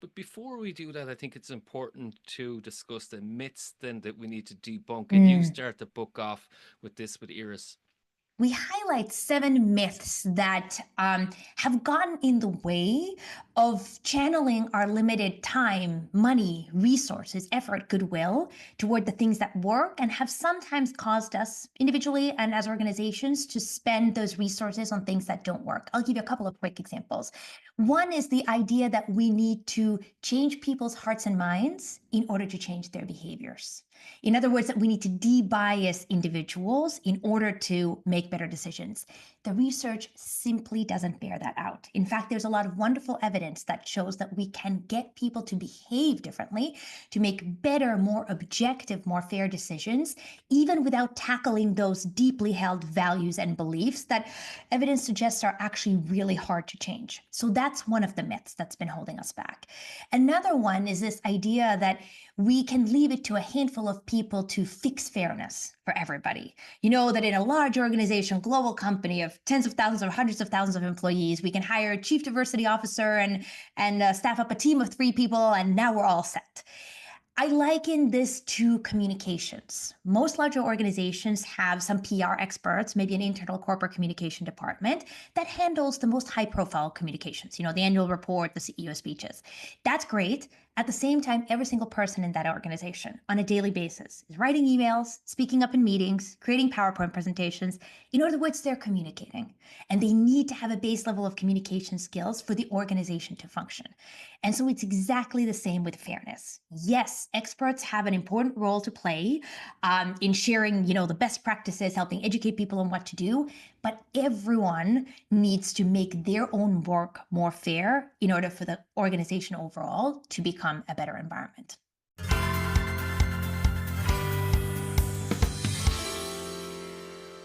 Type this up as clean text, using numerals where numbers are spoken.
But before we do that, I think it's important to discuss the myths then that we need to debunk. And you Mm. start the book off with this with Iris. We highlight 7 myths that have gotten in the way of channeling our limited time, money, resources, effort, goodwill toward the things that work and have sometimes caused us individually and as organizations to spend those resources on things that don't work. I'll give you a couple of quick examples. One is the idea that we need to change people's hearts and minds in order to change their behaviors. In other words, that we need to de-bias individuals in order to make better decisions. The research simply doesn't bear that out. In fact, there's a lot of wonderful evidence that shows that we can get people to behave differently, to make better, more objective, more fair decisions, even without tackling those deeply held values and beliefs that evidence suggests are actually really hard to change. So that's one of the myths that's been holding us back. Another one is this idea that we can leave it to a handful of people to fix fairness for everybody. You know that in a large organization, global company of tens of thousands or hundreds of thousands of employees, we can hire a chief diversity officer and staff up a team of 3 people, and now we're all set. I liken this to communications. Most larger organizations have some PR experts, maybe an internal corporate communication department that handles the most high profile communications, the annual report, the CEO speeches. That's great. At the same time, every single person in that organization on a daily basis is writing emails, speaking up in meetings, creating PowerPoint presentations. In other words, they're communicating. And they need to have a base level of communication skills for the organization to function. And so it's exactly the same with fairness. Yes, experts have an important role to play in sharing, the best practices, helping educate people on what to do. But everyone needs to make their own work more fair in order for the organization overall to become a better environment.